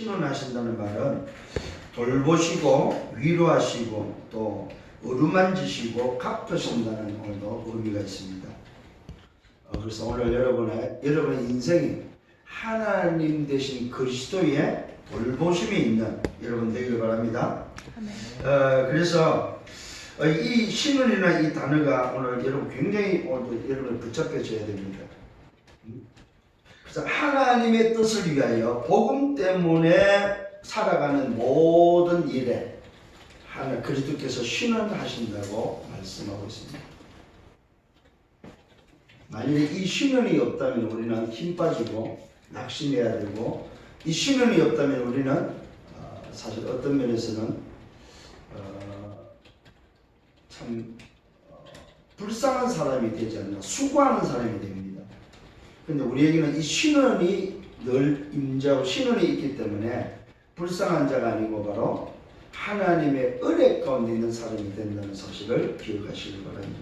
신원하신다는 말은 돌보시고 위로하시고 또 어루만지시고 갚으신다는 오늘도 의미가 있습니다. 그래서 오늘 여러분의 인생이 하나님 되신 그리스도의 돌보심이 있는 여러분 되기를 바랍니다. 그래서 이 신원이나 이 단어가 오늘 여러분 굉장히 오늘 여러분을 붙잡혀져야 됩니다. 그래서 하나님의 뜻을 위하여 복음 때문에 살아가는 모든 일에 하나 그리스도께서 신원하신다고 말씀하고 있습니다. 만약에 이 신원이 없다면 우리는 힘 빠지고 낙심해야 되고, 이 신원이 없다면 우리는 사실 어떤 면에서는 참 불쌍한 사람이 되지 않나, 수고하는 사람이 됩니다. 근데 우리에게는 이 신원이 늘 임재하고 신원이 있기 때문에 불쌍한 자가 아니고 바로 하나님의 은혜 가운데 있는 사람이 된다는 사실을 기억하시기 바랍니다.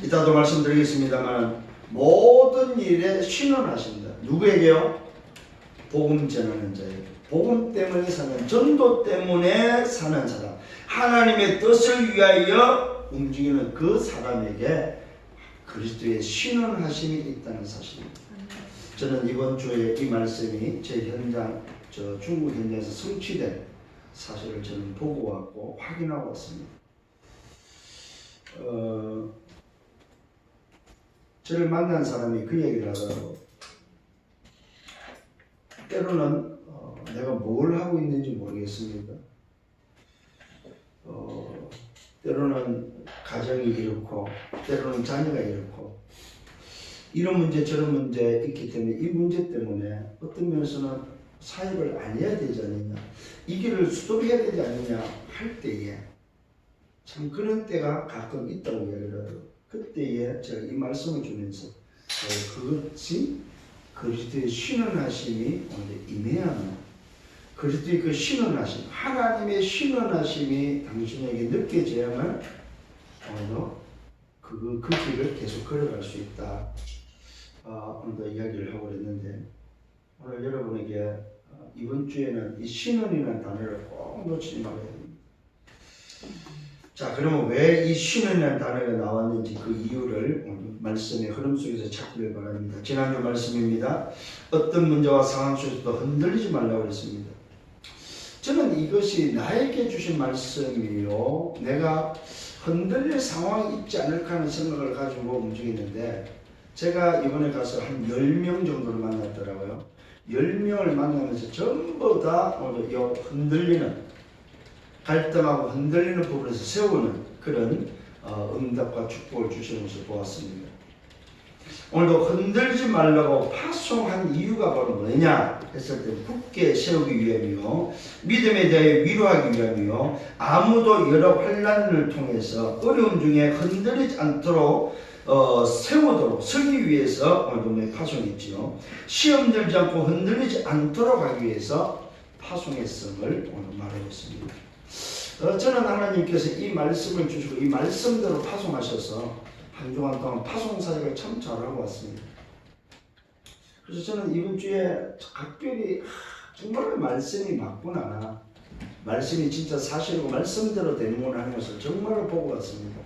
이따도 말씀드리겠습니다만 모든 일에 신원하신다. 누구에게요? 복음 전하는 자에게. 복음 때문에 사는, 전도 때문에 사는 사람, 하나님의 뜻을 위하여 움직이는 그 사람에게 그리스도의 신원하심이 있다는 사실입니다. 저는 이번 주에 이 말씀이 제 현장, 저 중국 현장에서 성취된 사실을 저는 보고 왔고 확인하고 왔습니다. 저를 만난 사람이 그 얘기를 하더라고요. 때로는 내가 뭘 하고 있는지 모르겠습니다. 때로는 가정이 이렇고 때로는 자녀가 이렇고 이런 문제 저런 문제 있기 때문에 이 문제 때문에 어떤 면에서는 사역을 안 해야 되지 않느냐, 이 길을 스톱해야 되지 않느냐 할 때에 참 그런 때가 가끔 있다고 이야기를 하더라고요. 그때에 제가 이 말씀을 주면서 그것이 그리스도의 신원하심이 임해야 하는, 그리스도의 그 신원하심, 하나님의 신원하심이 당신에게 느껴져야만 그 길을 계속 걸어갈 수 있다. 오늘도 이야기를 하고 그랬는데 오늘 여러분에게 이번 주에는 이 신원이라는 단어를 꼭 놓치지 말아야 됩니다. 자, 그러면 왜 이 신원이라는 단어가 나왔는지 그 이유를 오늘 말씀의 흐름 속에서 찾기를 바랍니다. 지난주 말씀입니다. 어떤 문제와 상황 속에서도 흔들리지 말라고 했습니다. 저는 이것이 나에게 주신 말씀이요, 내가 흔들릴 상황이 있지 않을까 하는 생각을 가지고 움직이는데, 제가 이번에 가서 한 10명 정도를 만났더라고요. 10명을 만나면서 전부 다 흔들리는, 갈등하고 흔들리는 부분에서 세우는 그런 응답과 축복을 주시는 것을 보았습니다. 오늘도 흔들지 말라고 파송한 이유가 바로 뭐냐 했을 때 굳게 세우기 위함이요, 믿음에 대해 위로하기 위함이요, 아무도 여러 환난을 통해서 어려움 중에 흔들리지 않도록 세우도록 서기 위해서 오늘 파송했지요. 시험 들지 않고 흔들리지 않도록 하기 위해서 파송했음을 오늘 말하고 있습니다. 저는 하나님께서 이 말씀을 주시고 이 말씀대로 파송하셔서 한 주간 동안 파송 사역을 참 잘하고 왔습니다. 그래서 저는 이번 주에 각별히 정말 말씀이 맞구나, 말씀이 진짜 사실이고 말씀대로 되는구나 하는 것을 정말로 보고 왔습니다.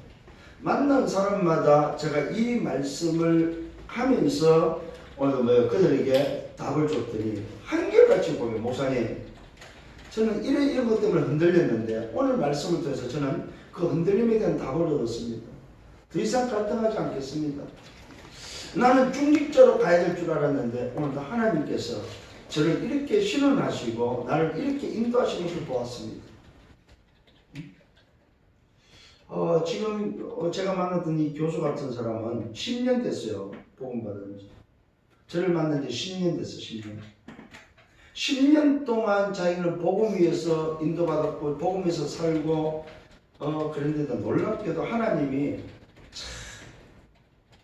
만난 사람마다 제가 이 말씀을 하면서 오늘 그들에게 답을 줬더니 한결같이 보면, 목사님 저는 이런 것 때문에 흔들렸는데 오늘 말씀을 통해서 저는 그 흔들림에 대한 답을 얻었습니다. 더 이상 갈등하지 않겠습니다. 나는 중립적으로 가야 될 줄 알았는데 오늘도 하나님께서 저를 이렇게 신원하시고 나를 이렇게 인도하시는 것을 보았습니다. 지금 제가 만났던 이 교수 같은 사람은 10년 됐어요. 복음 받은 지. 저를 만난 지 10년 됐어요. 10년. 10년 동안 자기는 복음 위에서 인도받았고 복음에서 살고 그런데도 놀랍게도 하나님이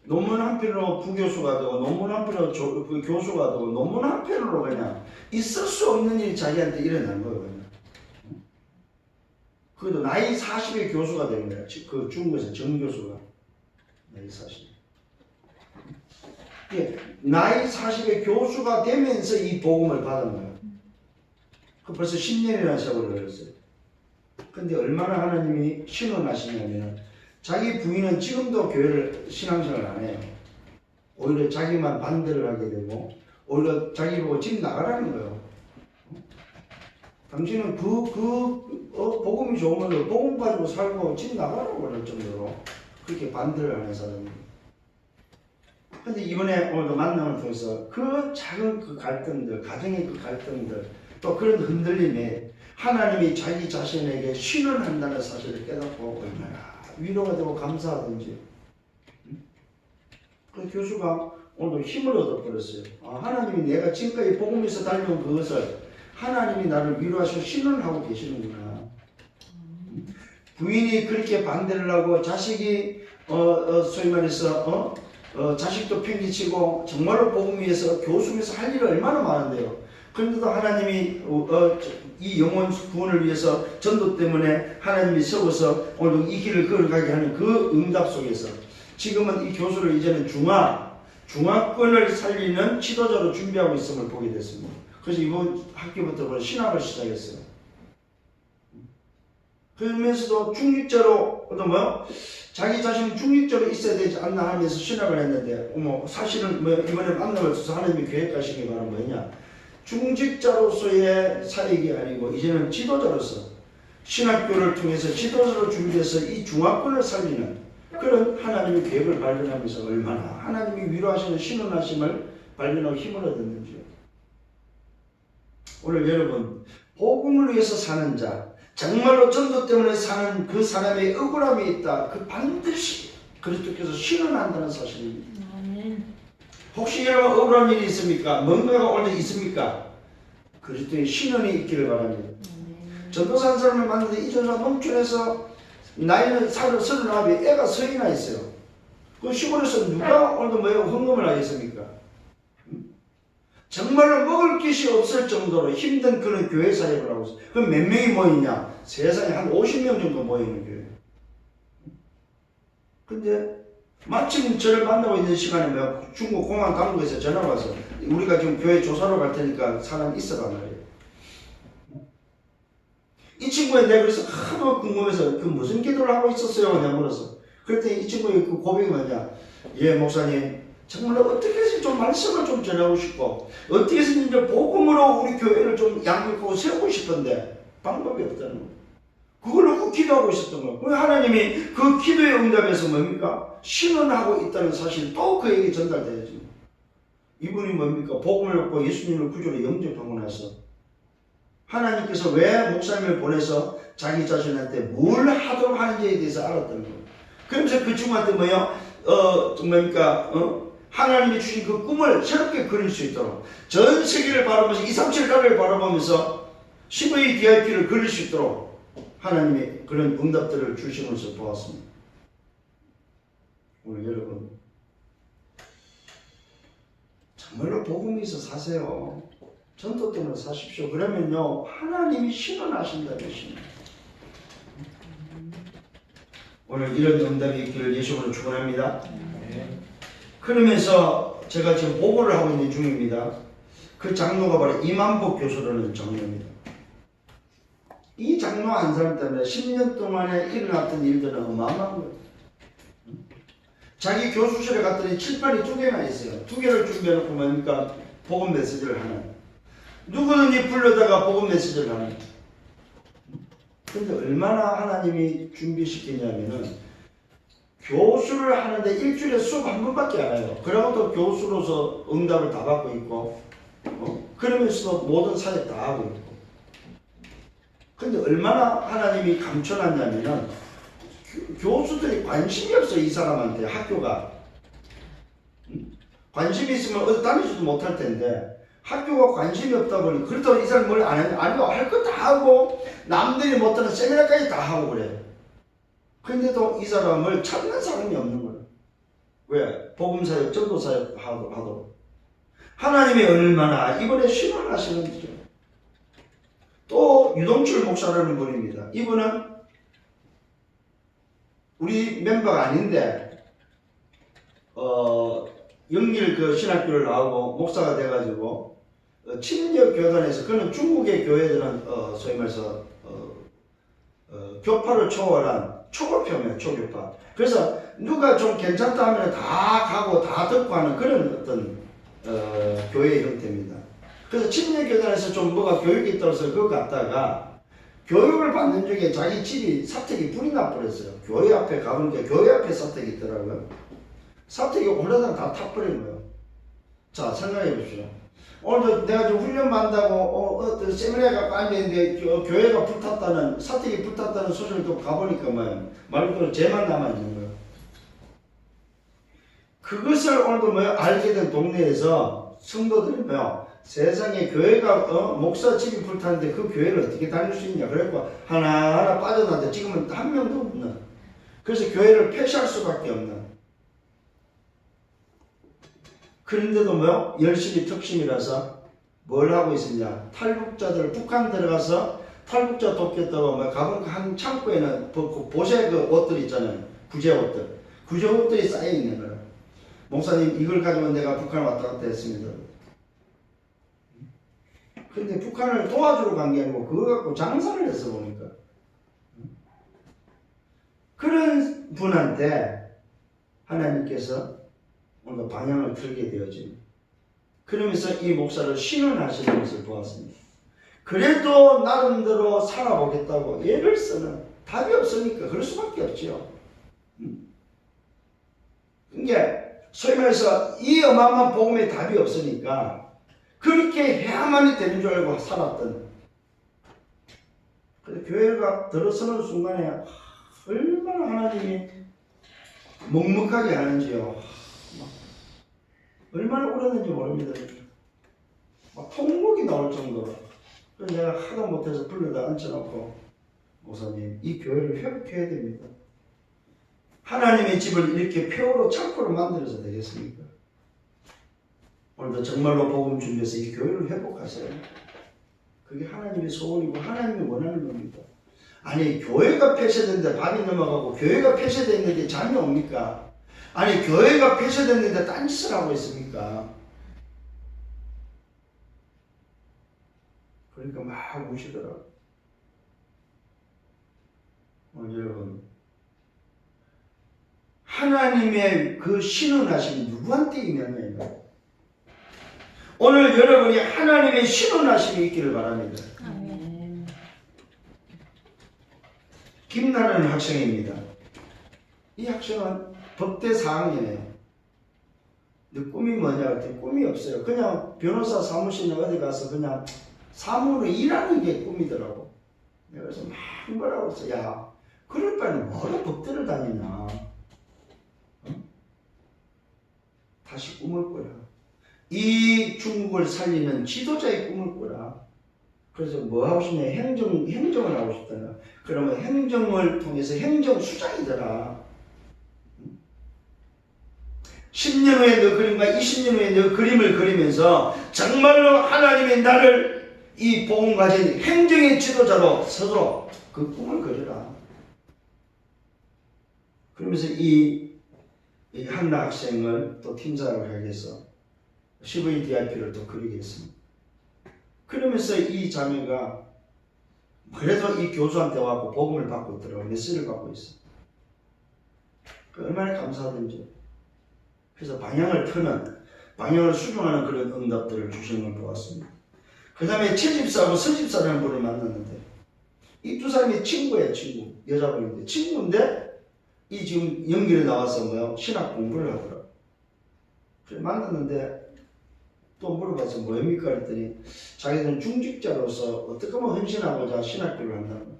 논문 한 편으로 부교수가 되고 논문 한 편으로 교수가 되고 논문 한 편으로 그냥 있을 수 없는 일이 자기한테 일어난 거예요. 그냥. 그래도 나이 40의 교수가 된 거야. 그 중국에서 정교수가 나이 40. 나이 40의 교수가 되면서 이 복음을 받은 거예요. 그 벌써 10년이나 세월이 흘렀어요. 근데 얼마나 하나님이 신원하시냐면 자기 부인은 지금도 교회를 신앙생활 안 해요. 오히려 자기만 반대를 하게 되고 오히려 자기 보고 집 나가라는 거예요. 당신은 복음이 좋으면 복음 가지고 살고 집 나가라고 그럴 정도로 그렇게 반대를 하는 사람입니다. 근데 이번에 오늘도 만남을 통해서 그 작은 그 갈등들, 가정의 그 갈등들, 또 그런 흔들림에 하나님이 자기 자신에게 신원한다는 사실을 깨닫고 얼마나 위로가 되고 감사하든지. 그 교수가 오늘도 힘을 얻어버렸어요. 하나님이 내가 지금까지 복음에서 달려온 그것을 하나님이 나를 위로하셔 신원하고 계시는구나. 부인이 그렇게 반대를 하고 자식이 소위 말해서 자식도 팽개치고 정말로 복음 위해서 교수에서 할 일이 얼마나 많은데요. 그런데도 하나님이 이 영혼 구원을 위해서 전도 때문에 하나님이 세워서 오늘 이 길을 걸어가게 하는 그 응답 속에서 지금은 이 교수를 이제는 중화권을 살리는 지도자로 준비하고 있음을 보게 됐습니다. 그래서 이번 학기부터 신학을 시작했어요. 그러면서도 중립자로 자기 자신이 중립자로 있어야 되지 않나 하면서 신학을 했는데 사실은 이번에 만남을 통해서 하나님이 계획하신 게 바로 뭐냐, 중직자로서의 사역이 아니고 이제는 지도자로서 신학교를 통해서 지도자로 준비해서 이 중화권을 살리는 그런 하나님의 계획을 발견하면서 얼마나 하나님이 위로하시는 신원하심을 발견하고 힘을 얻었는지요. 오늘 여러분, 복음을 위해서 사는 자, 정말로 전도 때문에 사는 그 사람의 억울함이 있다. 그 반드시 그리스도께서 신원한다는 사실입니다. 혹시 여러분 억울한 일이 있습니까? 뭔가가 오늘 있습니까? 그리스도의 신원이 있기를 바랍니다. 전도사 한 사람을 만났는데 이 전도사 농촌에서 나이는 39에 애가 서이나 있어요. 그 시골에서 누가 오늘도 헌금을 하겠습니까? 정말로 먹을 것이 없을 정도로 힘든 그런 교회 사역을 하고 있어요. 그럼 몇 명이 모이냐? 세상에 한 50명 정도 모이는 교회. 근데 마침 저를 만나고 있는 시간에 중국 공항 당국에서 전화가 와서 우리가 지금 교회 조사로 갈 테니까 사람 있어라 말이에요. 이 친구에 내가 그래서 하도 궁금해서 그 무슨 기도를 하고 있었어요? 내가 물었어. 그랬더니 이 친구의 그 고백이 뭐냐? 예, 목사님. 정말 어떻게 해서 좀 말씀을 좀 전하고 싶고 어떻게 해서 이제 복음으로 우리 교회를 좀 양육하고 세우고 싶은데 방법이 없다는 거예요. 그걸 놓고 기도하고 있었던 거예요. 하나님이 그 기도의 응답에서 뭡니까? 신원하고 있다는 사실이 또 그에게 전달돼야죠. 이분이 뭡니까? 복음을 얻고 예수님을 구주로 영접하고 나서 하나님께서 왜 목사님을 보내서 자기 자신한테 뭘 하도록 하는지에 대해서 알았다는 거예요. 그러면서 그 친구한테 하나님이 주신 그 꿈을 새롭게 그릴 수 있도록 전 세계를 바라보면서 2, 3, 7가를 바라보면서 10의 DIP를 그릴 수 있도록 하나님이 그런 응답들을 주시면서 보았습니다. 오늘 여러분 정말로 복음에서 사세요. 전도 때문에 사십시오. 그러면요 하나님이 신원하신다는 것입니다. 오늘 이런 응답이 있기를 예수님으로 축원합니다. 그러면서 제가 지금 보고를 하고 있는 중입니다. 그 장로가 바로 이만복 교수라는 장로입니다. 이 장로 한 사람 때문에 10년 동안에 일어났던 일들은 어마어마한 거예요. 자기 교수실에 갔더니 칠판이 2개나 있어요. 2개를 준비해놓고 뭡니까? 복음 메시지를 하는. 누구든지 불러다가 복음 메시지를 하는. 근데 얼마나 하나님이 준비시키냐면은 교수를 하는데 일주일에 수업 한 번밖에 안 해요. 그러고도 교수로서 응답을 다 받고 있고 그러면서도 모든 사역 다 하고 있고. 근데 얼마나 하나님이 감춰놨냐면은 교수들이 관심이 없어. 이 사람한테 학교가 관심이 있으면 어디 다니지도 못할 텐데 학교가 관심이 없다 보니 그렇다고 이 사람이 뭘 안 해요? 아니요, 할 거 다 하고 남들이 못하는 세미나까지 다 하고 그래. 근데도 이 사람을 찾는 사람이 없는 거예요. 왜? 복음사역, 전도사역 하도록. 하나님이 얼마나 이번에 신원하시는지요. 또 유동철 목사라는 분입니다. 이분은 우리 멤버가 아닌데 영길 그 신학교를 나오고 목사가 돼가지고 친인척 교단에서 그는 중국의 교회들은 소위 말해서 교파를 초월한 초교파입니다. 초교파. 그래서 누가 좀 괜찮다 하면 다 가고 다 듣고 하는 그런 어떤 교회 형태입니다. 그래서 친인척 교단에서 좀 뭐가 교육이 떨어서 그거 갖다가 교육을 받는 중에 자기 집이 사택이 불이 나버렸어요. 교회 앞에 가보니까 교회 앞에 사택이 있더라고요. 사택이 올라다가 다 타버린 거예요. 자, 생각해 보십시오. 오늘도 내가 좀 훈련 받는다고 세미나에 가고 앉아있는데 교회가 불탔다는, 사택이 불탔다는 소식을 또 가보니까 말 그대로 죄만 남아있는 거예요. 그것을 오늘도 알게 된 동네에서 성도들이 세상에 교회가 목사 집이 불탔는데 그 교회를 어떻게 다닐 수 있냐. 그래갖고 하나하나 빠져나왔는데 지금은 한 명도 없는. 그래서 교회를 폐쇄할 수밖에 없는. 그런데도 열심히 특심이라서 뭘 하고 있었냐. 탈북자들 북한 들어가서 탈북자 돕겠다고 가보니까 한 창고에는 보세 그 옷들 있잖아요. 구제 옷들. 구제 옷들이 쌓여 있는 거예요. 목사님 이걸 가지고 내가 북한 왔다 갔다 했습니다. 근데 북한을 도와주러 간 게 아니고 그거 갖고 장사를 해서 보니까 그런 분한테 하나님께서 오늘 방향을 틀게 되어집니다. 그러면서 이 목사를 신원하시는 것을 보았습니다. 그래도 나름대로 살아보겠다고 애를 쓰는, 답이 없으니까 그럴 수밖에 없지요. 그러니까 소위 말해서 이 어마어마한 복음에 답이 없으니까 그렇게 해야만이 되는 줄 알고 살았던. 그래서 교회가 들어서는 순간에 얼마나 하나님이 먹먹하게 하는지요. 얼마나 울었는지 모릅니다. 막 통곡이 나올 정도로. 그래서 내가 하도 못해서 불러다 앉혀놓고, 목사님 이 교회를 회복해야 됩니다. 하나님의 집을 이렇게 폐허로 창고로 만들어서 되겠습니까? 오늘도 정말로 복음 준비해서 이 교회를 회복하세요. 그게 하나님의 소원이고 하나님이 원하는 겁니다. 아니 교회가 폐쇄됐는데 밤이 넘어가고 교회가 폐쇄됐는데 잠이 옵니까? 아니 교회가 폐쇄됐는데 딴짓을 하고 있습니까? 그러니까 막 우시더라고요. 여러분, 하나님의 그 신원하심이 누구한테 있냐면 오늘 여러분이 하나님의 신원하심이 있기를 바랍니다. 아멘. 김나라는 학생입니다. 이 학생은 법대 4학년이에요. 근데 꿈이 뭐냐 그랬더니 꿈이 없어요. 그냥 변호사 사무실에 어디 가서 그냥 사무로 일하는 게 꿈이더라고. 내가 그래서 막 뭐라고 했어. 야, 그럴 바에는 뭐로 법대를 다니냐. 다시 꿈을 꿔라. 이 중국을 살리는 지도자의 꿈을 꿔라. 그래서 뭐 하고 싶냐. 행정을 하고 싶다나. 그러면 행정을 통해서 행정수장이 되라. 10년 후에 너 그림과 20년 후에 너 그림을 그리면서 정말로 하나님이 나를 이 복음 가진 행정의 지도자로 서도록 그 꿈을 그려라. 그러면서 이 한나 학생을 또 팀장을 하게 해서 CVDIP를 또 그리게 했습니다. 그러면서 이 자매가 그래도 이 교수한테 와서 복음을 받고 있더라고요. 메시지를 받고 있어요. 얼마나 감사하든지. 그래서 방향을 트는, 방향을 수정하는 그런 응답들을 주시는 걸 보았습니다. 그 다음에 채집사하고 서집사라는 분을 만났는데 이 두 사람이 친구예요. 친구. 여자분인데 친구인데 이 지금 연결에 나와서 신학 공부를 하더라고요. 그래서 만났는데 또 물어봐서 뭐입니까? 그랬더니 자기들은 중직자로서 어떻게 하면 헌신하고자 신학교를 한다는 거예요.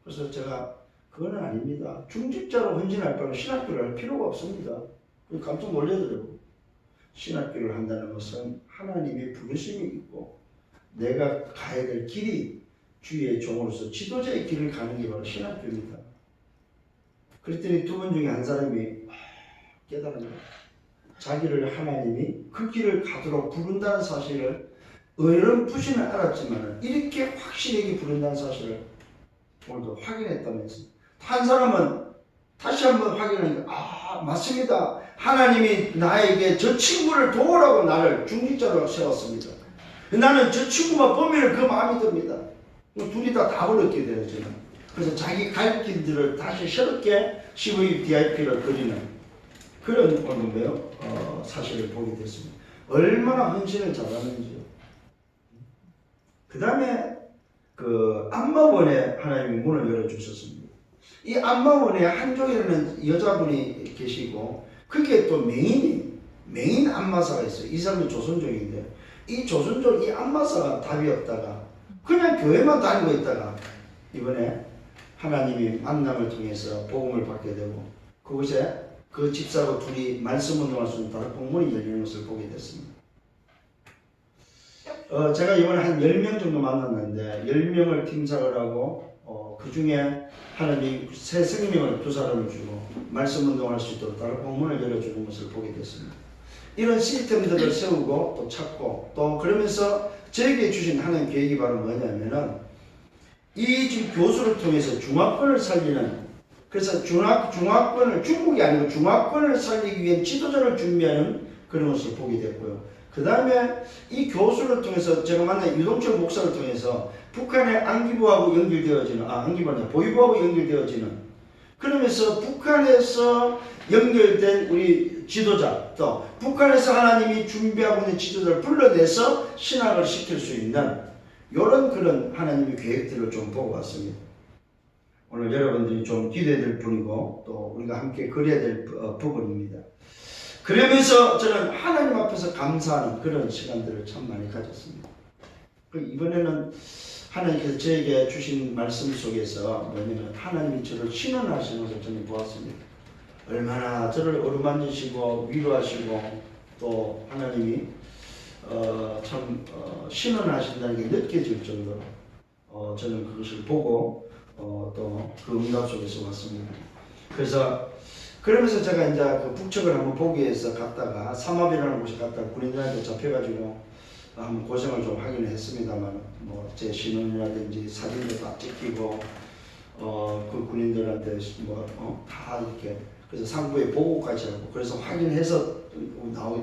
그래서 제가 그건 아닙니다. 중직자로 헌신할 바는 신학교를 할 필요가 없습니다. 깜짝 놀라더라고요. 신학교를 한다는 것은 하나님의 부르심이 있고 내가 가야 될 길이 주의 종으로서 지도자의 길을 가는 게 바로 신학교입니다. 그랬더니 두 분 중에 한 사람이 깨달은 거예요. 자기를 하나님이 그 길을 가도록 부른다는 사실을 어렴풋이는 알았지만 이렇게 확실하게 부른다는 사실을 오늘도 확인했다면서 한 사람은 다시 한번 확인하니까 맞습니다. 하나님이 나에게 저 친구를 도우라고 나를 중직자로 세웠습니다. 나는 저 친구만 보면 그 마음이 듭니다. 둘이 다 답을 얻게 돼요, 저는. 그래서 자기 갈 길들을 다시 새롭게 CVDIP를 그리는 그런 오늘 사실을 보게 됐습니다. 얼마나 헌신을 잘하는지요. 그 다음에 그 안마원에 하나님이 문을 열어주셨습니다. 이 안마원에 한종이라는 여자분이 계시고 그게 또 맹인 안마사가 있어요. 이 사람은 조선족인데 이 조선족 이 안마사가 답이 없다가 그냥 교회만 다니고 있다가 이번에 하나님이 만남을 통해서 복음을 받게 되고 그곳에 그 집사하고 둘이 말씀 운동할 수 있는 다락방문이 열리는 것을 보게 됐습니다. 제가 이번에 한 10명 정도 만났는데 10명을 팀장을 하고 그 중에 하나님이 새 생명을 2사람을 주고 말씀 운동할 수 있도록 다락방문을 열어주는 것을 보게 됐습니다. 이런 시스템들을 세우고 또 찾고 또 그러면서 저에게 주신 하나님 계획이 바로 뭐냐면은 이 지금 교수를 통해서 중화권을 살리는 그래서 중화권을 중국이 아니고 중화권을 살리기 위한 지도자를 준비하는 그런 것을 보게 됐고요. 그 다음에 이 교수를 통해서 제가 만난 유동철 목사를 통해서 북한의 안기부하고 연결되어지는 보위부하고 연결되어지는 그러면서 북한에서 연결된 우리 지도자 또 북한에서 하나님이 준비하고 있는 지도자를 불러내서 신학을 시킬 수 있는 이런 그런 하나님의 계획들을 좀 보고 왔습니다. 오늘 여러분들이 좀 기대해야 될 분이고 또 우리가 함께 그려야 될 부분입니다. 그러면서 저는 하나님 앞에서 감사하는 그런 시간들을 참 많이 가졌습니다. 이번에는 하나님께서 저에게 주신 말씀 속에서 뭐냐면 하나님이 저를 신원하시는 것을 저는 보았습니다. 얼마나 저를 어루만지시고 위로하시고 또 하나님이 신원하신다는 게 느껴질 정도로 저는 그것을 보고 또 그 응답 속에서 왔습니다. 그러면서 제가 이제 그 북측을 한번 보기 위해서 갔다가 삼합이라는 곳에 갔다가 군인들한테 잡혀가지고 한번 고생을 좀 하기는 했습니다만 뭐 제 신원이라든지 사진도 다 찍히고 그 군인들한테 다 이렇게 그래서 상부에 보고까지 하고 그래서 확인해서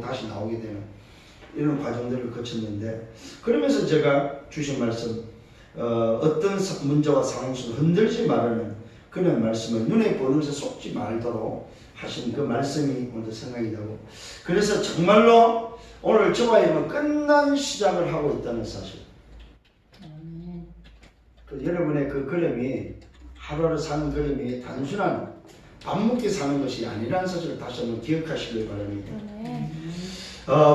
다시 나오게 되는 이런 과정들을 거쳤는데 그러면서 제가 주신 말씀 어떤 문제와 상황 속에서 흔들지 말라는 그런 말씀을 눈에 보는 것에 속지 말도록 하신 그 말씀이 오늘 생각이 나고 그래서 정말로 오늘 저와 여러분 끝난 시작을 하고 있다는 사실 여러분의 그 걸음이 하루하루 사는 걸음이 단순한 밥 먹기 사는 것이 아니라는 사실을 다시 한번 기억하시길 바랍니다.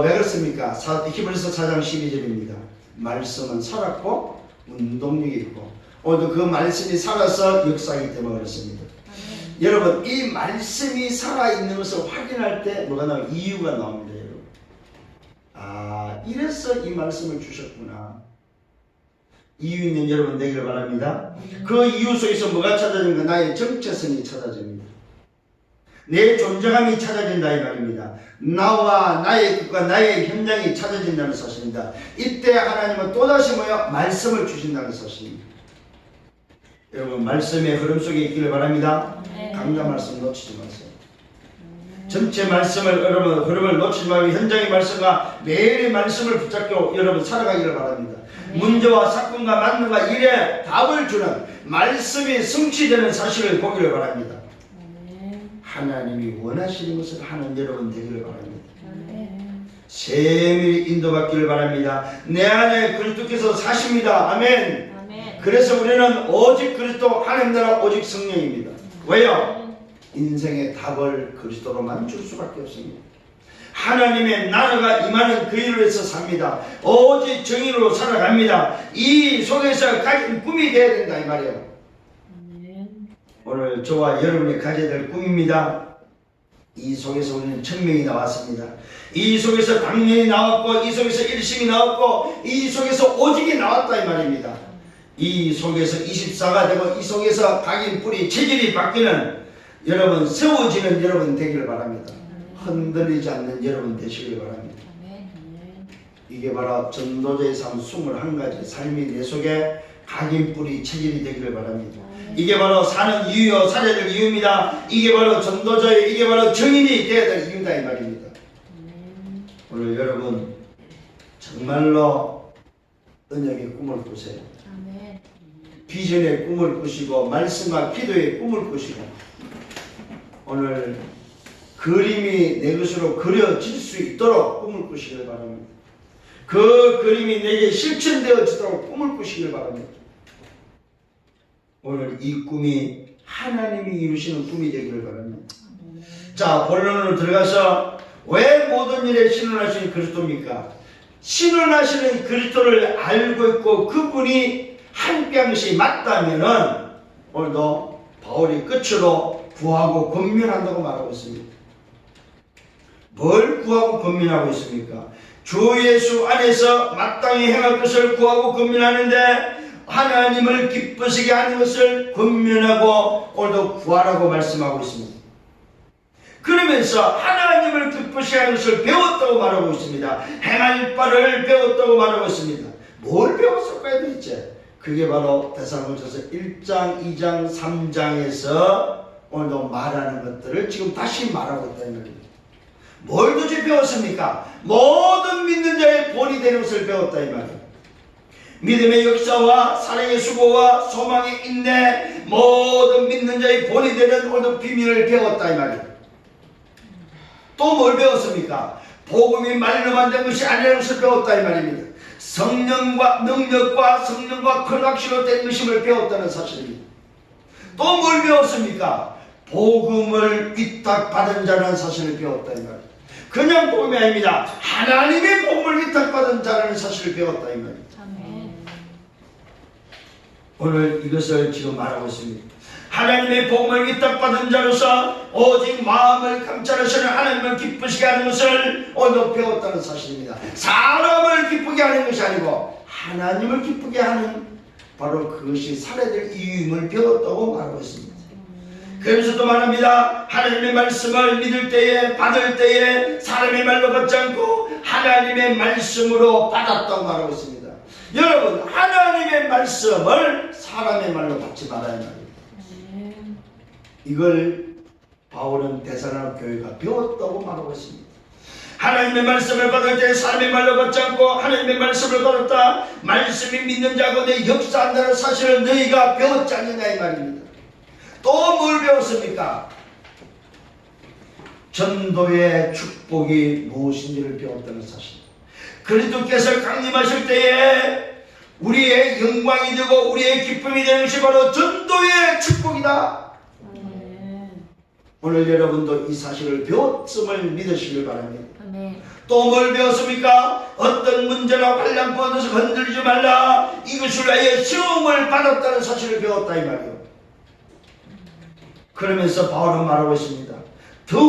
왜 그렇습니까? 히브리서 4장 12절입니다. 말씀은 살았고 운동력이 있고 오늘도 그 말씀이 살아서 역사하기 때문에 그렇습니다. 여러분 이 말씀이 살아있는 것을 확인할 때 뭐가 나와요? 이유가 나옵니다. 여러분. 이래서 이 말씀을 주셨구나. 이유 있는 여러분 되기를 바랍니다. 그 이유 속에서 뭐가 찾아집니까? 나의 정체성이 찾아집니다. 내 존재감이 찾아진다 이 말입니다. 나와 나의 뜻과 나의 현장이 찾아진다는 사실입니다. 이때 하나님은 또다시 말씀을 주신다는 사실입니다. 여러분 말씀의 흐름 속에 있기를 바랍니다. 강좌 말씀 놓치지 마세요. 전체 말씀을 여러분 흐름을 놓치지 말고 현장의 말씀과 매일의 말씀을 붙잡고 여러분 살아가기를 바랍니다. 문제와 사건과 만남과 일에 답을 주는 말씀이 성취되는 사실을 보기를 바랍니다. 하나님이 원하시는 것을 하는 여러분 되기를 바랍니다. 세밀히 인도받기를 바랍니다. 내 안에 그리스도께서 사십니다. 아멘. 그래서 우리는 오직 그리스도 하나님 나라 오직 성령입니다. 왜요? 인생의 답을 그리스도로만 줄 수밖에 없습니다. 하나님의 나라가 임하는 그 일을 위해서 삽니다. 오직 정의로 살아갑니다. 이 속에서 가진 꿈이 되어야 된다 이 말이에요. 오늘 저와 여러분이 가져야 될 꿈입니다. 이 속에서 우리는 천명이 나왔습니다. 이 속에서 당년이 나왔고 이 속에서 일심이 나왔고 이 속에서 오직이 나왔다 이 말입니다. 이 속에서 24가 되고 이 속에서 각인 뿌리 체질이 바뀌는 여러분 세워지는 여러분 되기를 바랍니다. 흔들리지 않는 여러분 되시길 바랍니다. 이게 바로 전도자의 삶 21가지 삶이 내 속에 각인 뿌리 체질이 되기를 바랍니다. 이게 바로 사는 이유요 살아야 될 이유입니다. 이게 바로 전도자의 이게 바로 정인이 되어야 될 이유다 이 말입니다. 오늘 여러분 정말로 언약의 꿈을 꾸세요. 아멘. 비전의 꿈을 꾸시고 말씀과 기도의 꿈을 꾸시고 오늘 그림이 내 것으로 그려질 수 있도록 꿈을 꾸시길 바랍니다. 그 그림이 내게 실천되어지도록 꿈을 꾸시길 바랍니다. 오늘 이 꿈이 하나님이 이루시는 꿈이 되기를 바랍니다. 자, 본론으로 들어가서 왜 모든 일에 신원하시는 그리스도입니까? 신원하시는 그리스도를 알고 있고 그분이 함께하는 맞다면은 오늘도 바울이 끝으로 구하고 권면한다고 말하고 있습니다. 뭘 구하고 권면하고 있습니까? 주 예수 안에서 마땅히 행할 것을 구하고 권면하는데 하나님을 기쁘시게 하는 것을 권면하고 오늘도 구하라고 말씀하고 있습니다. 그러면서 하나님을 기쁘시게 하는 것을 배웠다고 말하고 있습니다. 행할 바를 배웠다고 말하고 있습니다. 뭘 배웠을까요 도대체? 그게 바로 데살로니가서 1장, 2장, 3장에서 오늘도 말하는 것들을 지금 다시 말하고 있다는 겁니다. 뭘 도대체 배웠습니까? 모든 믿는 자의 본이 되는 것을 배웠다 이 말이에요. 믿음의 역사와 사랑의 수고와 소망의 인내, 모든 믿는 자의 본이 되는 오늘 비밀을 배웠다 이 말이에요. 또 뭘 배웠습니까? 복음이 말로만 된 것이 아니라는 것을 배웠다 이 말입니다. 성령과 능력과 성령과 근확실로 된 것임을 배웠다는 사실입니다. 또 뭘 배웠습니까? 복음을 위탁받은 자라는 사실을 배웠다 이 말입니다. 그냥 복음이 아닙니다. 하나님의 복음을 위탁받은 자라는 사실을 배웠다 이 말입니다. 오늘 이것을 지금 말하고 있습니다. 하나님의 복음을 위탁받은 자로서 오직 마음을 감찰하시는 하나님을 기쁘시게 하는 것을 오늘 배웠다는 사실입니다. 사람을 기쁘게 하는 것이 아니고 하나님을 기쁘게 하는 바로 그것이 살아야 될 이유임을 배웠다고 말하고 있습니다. 그러면서 또 말합니다. 하나님의 말씀을 믿을 때에 받을 때에 사람의 말로 받지 않고 하나님의 말씀으로 받았다고 말하고 있습니다. 여러분 하나님의 말씀을 사람의 말로 받지 말아야 합니다. 이걸 바울은 데살로니가 교회가 배웠다고 말하고 있습니다. 하나님의 말씀을 받을 때 사람의 말로 받지 않고 하나님의 말씀을 받았다. 말씀이 믿는 자가운데 역사한다는 사실을 너희가 배웠지 않느냐 이 말입니다. 또 뭘 배웠습니까? 전도의 축복이 무엇인지를 배웠다는 사실. 그리스도께서 강림하실 때에 우리의 영광이 되고 우리의 기쁨이 되는 것이 바로 전도의 축복이다. 오늘 여러분도 이 사실을 배웠음을 믿으시길 바랍니다. 또 뭘 배웠습니까? 어떤 문제나 환난 가운데서 흔들리지 말라. 이것을 위하여 시험을 받았다는 사실을 배웠다 이 말이에요. 그러면서 바울은 말하고 있습니다. 더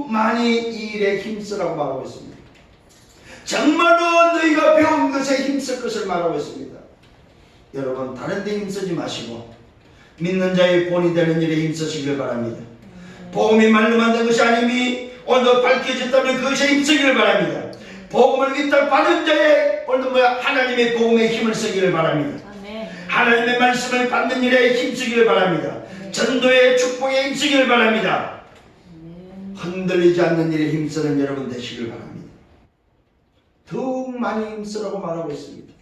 많이 이 일에 힘쓰라고 말하고 있습니다. 정말로 너희가 배운 것에 힘쓸 것을 말하고 있습니다. 여러분 다른 데 힘쓰지 마시고 믿는 자의 본이 되는 일에 힘쓰시길 바랍니다. 복음이 말로만 된 것이 아님이 오늘도 밝혀졌다면 그것에 힘쓰기를 바랍니다. 복음을 위탁받은 자의 오늘도 하나님의 복음에 힘을 쓰기를 바랍니다. 하나님의 말씀을 받는 일에 힘쓰기를 바랍니다. 전도의 축복에 힘쓰기를 바랍니다. 흔들리지 않는 일에 힘쓰는 여러분 되시길 바랍니다. 더욱 많이 힘쓰라고 말하고 있습니다.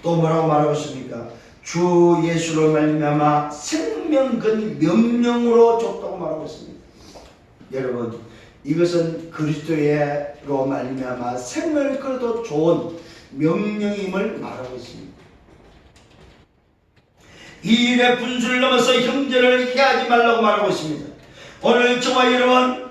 또 뭐라고 말하고 있습니까? 주 예수로 말미암아 생명근 명령으로 줬다고 말하고 있습니다. 여러분 이것은 그리스도로 말미암아 생명을 끌어도 좋은 명령임을 말하고 있습니다. 이 일의 분수를 넘어서 형제를 해하지 말라고 말하고 있습니다. 오늘 저와 여러분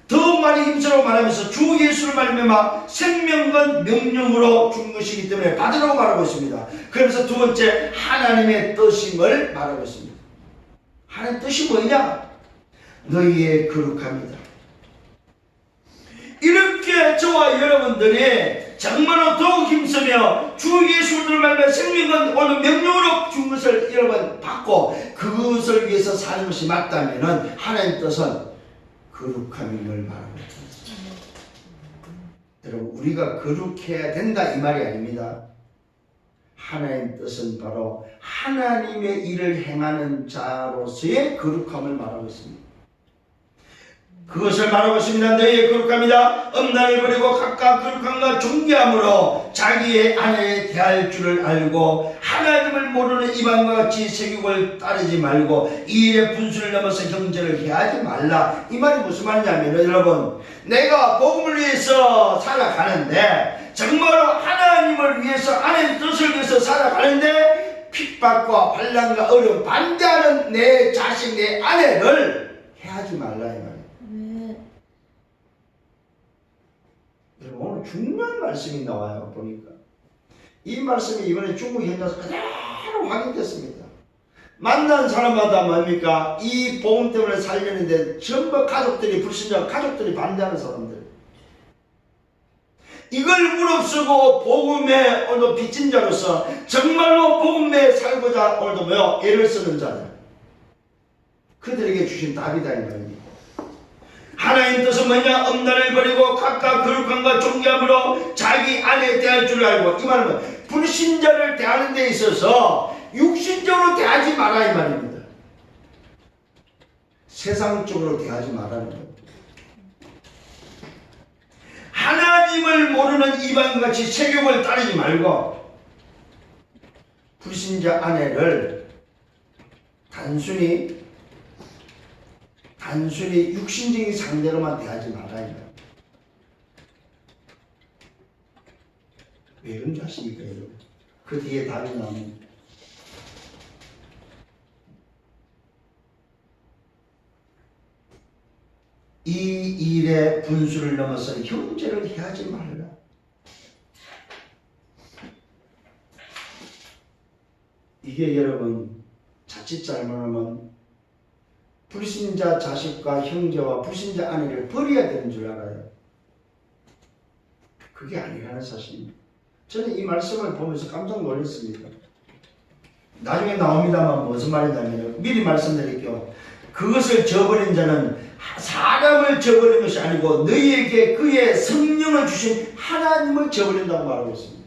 더 많이 힘쓰라고 말하면서 주 예수를 말미암아 생명과 명령으로 준 것이기 때문에 받으라고 말하고 있습니다. 그러면서 두 번째 하나님의 뜻임을 말하고 있습니다. 하나님의 뜻이 뭐냐? 너희의 거룩함이다. 이렇게 저와 여러분들이 정말로 더욱 힘쓰며 주 예수를 말미암아 생명과 오늘 명령으로 준 것을 여러분 받고 그것을 위해서 사는 것이 맞다면 하나님의 뜻은 거룩함임을 말하고 있습니다. 여러분 우리가 거룩해야 된다 이 말이 아닙니다. 하나님의 뜻은 바로 하나님의 일을 행하는 자로서의 거룩함을 말하고 있습니다. 그것을 말하고 있습니다. 너희의 거룩함이다. 음란을 버리고 각각 거룩함과 존귀함으로 자기의 아내에 대할 줄을 알고 하나님을 모르는 이방과 같이 세욕을 따르지 말고 이 일의 분수를 넘어서 형제를 해하지 말라. 이 말이 무슨 말이냐면 여러분, 내가 복음을 위해서 살아가는데, 정말로 하나님을 위해서, 하나님의 뜻을 위해서 살아가는데 핍박과 환난과 어려움 반대하는 내 자식, 내 아내를 해하지 말라 이 말이에요. 오늘 중요한 말씀이 나와요. 보니까 이 말씀이 이번에 중국 현장에서 그대로 확인됐습니다. 만난 사람마다 뭡니까? 이 복음 때문에 살려는데 전부 가족들이, 불신자 가족들이 반대하는 사람들, 이걸 무릅쓰고 복음에 오늘도 빚진 자로서 정말로 복음에 살고자 오늘도 뭐요? 애를 쓰는 자들, 그들에게 주신 답이다 이 말입니다. 하나님 뜻은 뭐냐? 음란을 버리고 각각 거룩함과 존귀함으로 자기 아내에 대할 줄을 알고, 이 말은 불신자를 대하는 데 있어서 육신적으로 대하지 마라 이 말입니다. 세상적으로 대하지 말라는 거예요. 하나님을 모르는 이방같이 세욕을 따르지 말고 불신자 아내를 단순히 육신적인 상대로만 대하지 말아야 해요. 왜 그런지 아십니까 여러분? 그 뒤에 답이 나옵니다. 이 일의 분수를 넘어서 형제를 해하지 말라. 이게 여러분 자칫 잘못하면 불신자 자식과 형제와 불신자 아내를 버려야 되는 줄 알아요. 그게 아니라는 사실입니다. 저는 이 말씀을 보면서 깜짝 놀랐습니다. 나중에 나옵니다만 무슨 말이냐면, 미리 말씀드릴게요. 그것을 저버린 자는 사람을 저버린 것이 아니고 너희에게 그의 성령을 주신 하나님을 저버린다고 말하고 있습니다.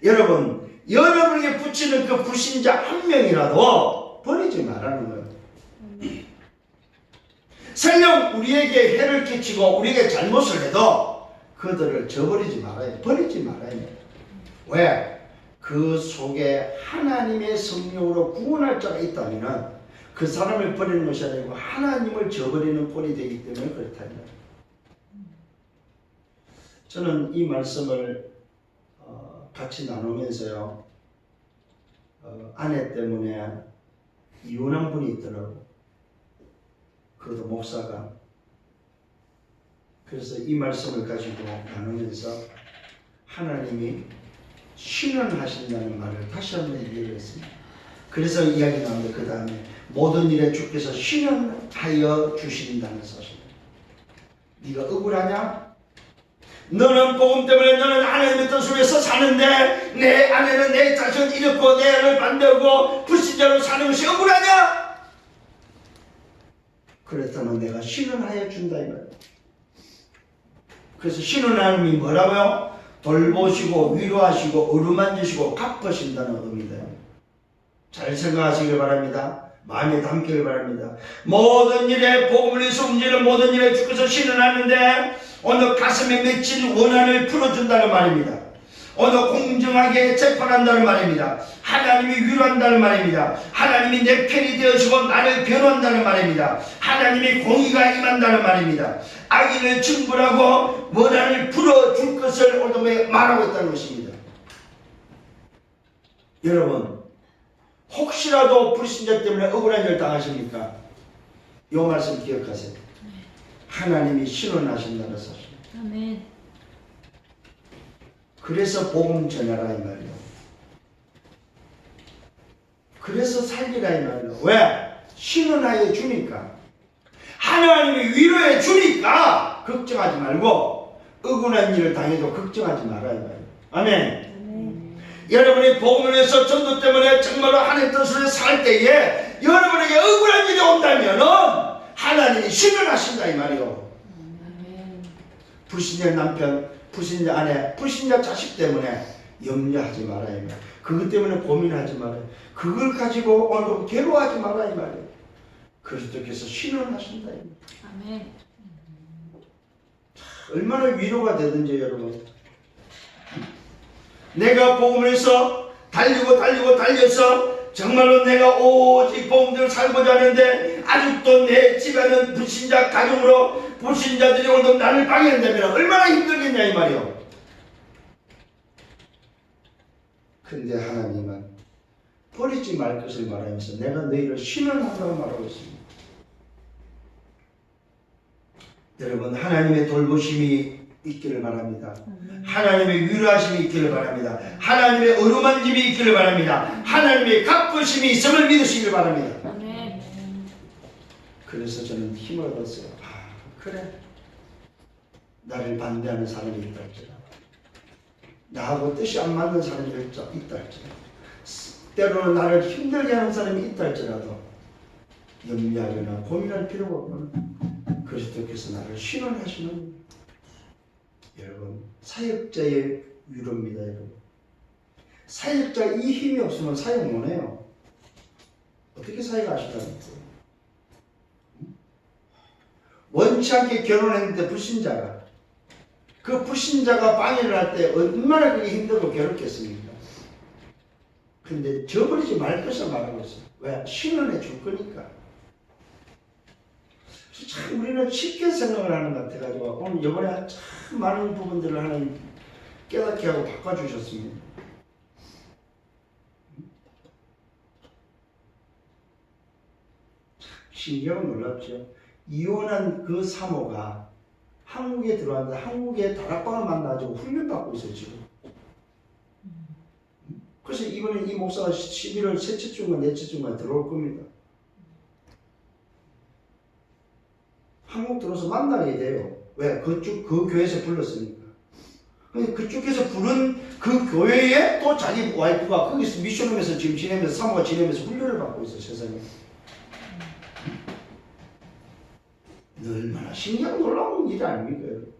여러분, 여러분에게 붙이는 그 불신자 한 명이라도 버리지 말라는 거예요. 설령 우리에게 해를 끼치고 우리에게 잘못을 해도 그들을 저버리지 말아요. 버리지 말아요. 왜? 그 속에 하나님의 성령으로 구원할 자가 있다면 그 사람을 버리는 것이 아니고 하나님을 저버리는 꼴이 되기 때문에 그렇답니다. 저는 이 말씀을 같이 나누면서요, 아내 때문에 이혼한 분이 있더라고요. 그것도 목사가. 그래서 이 말씀을 가지고 나누면서 하나님이 신원하신다는 말을 다시 한번 얘기를 했습니다. 그래서 이야기 나오는데 그 다음에 모든 일에 주께서 신원하여 주신다는 사실. 네가 억울하냐? 너는 복음 때문에 너는 하나님의 뜻을 위해서 사는데 내 아내는 내 자식을 잃었고 내 아내를 반대하고 불신자로 사는 것이 억울하냐? 그렇다면 내가 신원하여 준다 이 말이야. 그래서 신원하님이 뭐라고요? 돌보시고 위로하시고 어루만지시고 갚으신다는 의미다. 잘 생각하시길 바랍니다. 마음에 담기를 바랍니다. 모든 일에 복음을 위해서 움직이는 모든 일에 주께서 신원하는데 오늘 가슴에 맺힌 원한을 풀어준다는 말입니다. 오늘 공정하게 재판한다는 말입니다. 하나님이 위로한다는 말입니다. 하나님이 내 편이 되어주고 나를 변호한다는 말입니다. 하나님이 공의가 임한다는 말입니다. 악인을 징벌하고 원한을 풀어줄 것을 오늘 말하고 있다는 것입니다. 여러분, 혹시라도 불신자 때문에 억울한 일 당하십니까? 이 말씀 기억하세요. 하나님이 신원하신다는 사실. 아멘. 그래서 복음 전하라 이 말이에요. 그래서 살리라 이 말이에요. 왜? 신원하여 주니까. 하나님이 위로해 주니까 걱정하지 말고 억울한 일을 당해도 걱정하지 말아야 해요. 아멘. 여러분이 복음을 위해서 전도 때문에 정말로 하나님 뜻을 살 때에 여러분에게 억울한 일이 온다면 하나님이 신원하신다 이 말이요. 불신자 남편, 불신자 아내, 불신자 자식 때문에 염려하지 말아야 해요. 그것 때문에 고민하지 말아요. 그걸 가지고 오늘 괴로워하지 말아야 이 말이에요. 그리스도께서 신원하신다. 아멘. 얼마나 위로가 되든지 여러분. 내가 복음에서 달려서 정말로 내가 오직 복음대로 살고자 하는데 아직도 내 집안은 불신자 가정으로 불신자들이 오늘도 나를 방해한다면 얼마나 힘들겠냐 이 말이요. 근데 하나님은 버리지 말 것을 말하면서 내가 너희를 신원한다고 말하고 있습니다. 여러분 하나님의 돌보심이 있기를 바랍니다. 하나님의 위로하심이 있기를 바랍니다. 하나님의 어루만짐이 있기를 바랍니다. 하나님의 갚으심이 있음을 믿으시기를 바랍니다. 아멘. 그래서 저는 힘을 얻었어요. 그래, 나를 반대하는 사람이 있다 할지라도, 나하고 뜻이 안 맞는 사람이 있다 할지라도, 때로는 나를 힘들게 하는 사람이 있다 할지라도 염려하거나 고민할 필요가 없는 그리스도께서 나를 신원하시는, 여러분 사역자의 위로입니다. 여러분 사역자 이 힘이 없으면 사역 못해요. 어떻게 사역하시다는지. 원치 않게 결혼했는데 불신자가, 그 불신자가 방해를 할 때 얼마나 그게 힘들고 괴롭겠습니까? 근데 저버리지 말 것을 말하고 있어요. 왜? 신원해 줄 거니까. 참 우리는 쉽게 생각을 하는 것 같아가지고 오늘 이번에 참 많은 부분들을 하나님 깨닫게 하고 바꿔주셨습니다. 신기하고 놀랍죠. 이혼한 그 사모가 한국에 들어왔는데 한국에 다락방을 만나가지고 훈련받고 있어요 지금. 그래서 이번에 이 목사가 11월 셋째 주인가 넷째 주인가 들어올 겁니다. 한국 들어서 만나게 돼요. 왜? 그 교회에서 불렀으니까. 그쪽에서 부른 그 교회에 또 자기 와이프가 거기서 미션홈에서 지금 지내면서 사모가 지내면서 훈련을 받고 있어요 세상에. 얼마나 신기하고 놀라운 일이 아닙니까? 여러분?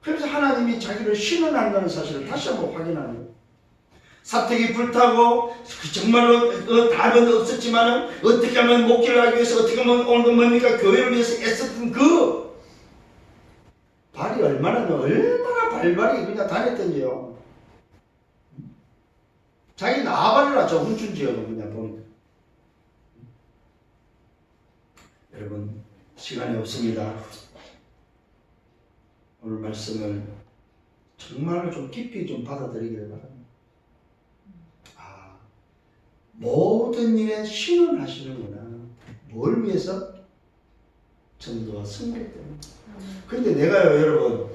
그래서 하나님이 자기를 신원한다는 사실을 다시 한번 확인하는 거예요. 사택이 불타고 정말로 답은 없었지만 어떻게 하면 목회를 하기 위해서 어떻게 하면 오늘도 뭡니까 교회를 위해서 애썼던 그 발이 얼마나 발발이 그냥 다녔던지요. 자기 나발을 하죠. 훔춘지요. 그냥 보니까. 여러분 시간이 없습니다. 오늘 말씀을 정말로 좀 깊이 좀 받아들이기를 바랍니다. 모든 일에 신원하시는구나. 뭘 위해서? 전도와 승리 때문에. 그런데 내가요 여러분,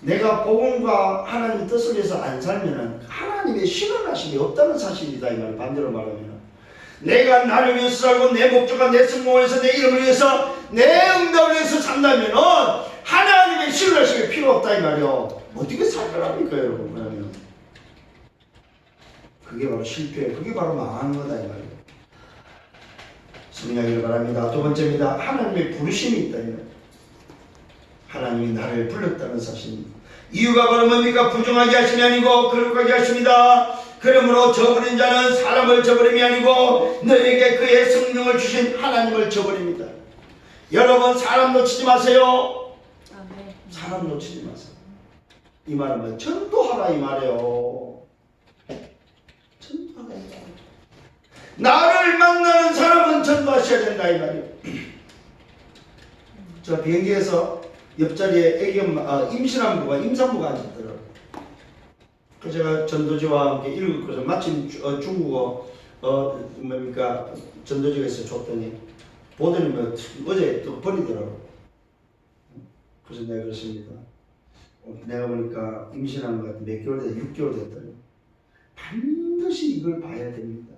내가 복음과 하나님의 뜻을 위해서 안 살면은 하나님의 신원하심이 없다는 사실이다 이 말. 반대로 말하면 내가 나를 위해서 살고 내 목적과 내 성공을 위해서 내 이름을 위해서 내 응답을 위해서 산다면은 하나님의 신원하심이 필요 없다 이 말이요. 어떻게 살더랍니까 여러분? 그러면 그게 바로 실패예요. 그게 바로 망하는 거다 이 말이에요. 승리하기를 바랍니다. 두 번째입니다. 하나님의 부르심이 있다 이 말이에요. 하나님이 나를 불렀다는 사실입니다. 이유가 바로 뭡니까? 부정하게 하심이 아니고 거룩하게 하십니다. 그러므로 저버린 자는 사람을 저버림이 아니고 너에게 그의 성령을 주신 하나님을 저버립니다. 여러분 사람 놓치지 마세요. 사람 놓치지 마세요. 이 말은 뭐 전도하라 이 말이에요. 전도하라 이 말이에요. 나를 만나는 사람은 전도하셔야 된다 이 말이에요. 저 비행기에서 옆자리에 애기 엄마, 임신한 임산부가 앉았더라고요. 그래서 제가 전도지와 함께 읽고서 마침 중국어 뭡니까 전도지에서 줬더니 보더니 어제 또 버리더라고요. 그래서 내가 그랬습니다. 내가 보니까 임신한 것 같은 몇 개월 됐 6개월 됐더니 반드시 이걸 봐야 됩니다.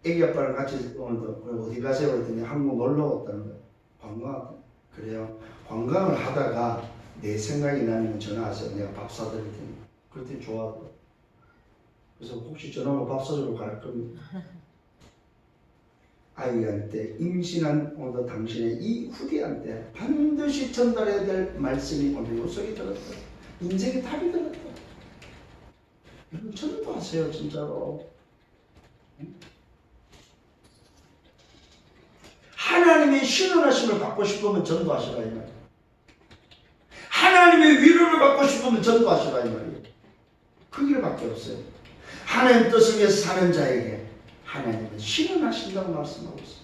애기 아빠랑 같이 오늘도 어디 가세요? 그랬더니 한국 놀러 왔다는 거예요. 관광. 그래요. 관광을 하다가 내 생각이 나면 전화하세요. 내가 밥 사드릴 테니. 그랬더니 좋아하고. 그래서 혹시 전화하면 밥 사주러 갈 겁니다. 아이한테 임신한 오늘 당신의 이 후대한테 반드시 전달해야 될 말씀이 오늘 요속이 들었다. 인생의 답이 들었다. 여러분 전도하세요 진짜로. 하나님 신원하심을 받고 싶으면 전도하시라 이 말이에요. 하나님의 위로를 받고 싶으면 전도하시라 이 말이에요. 그 길밖에 없어요. 하나님 뜻을 위해서 사는 자에게 하나님은 신원하신다고 말씀하고 있어요.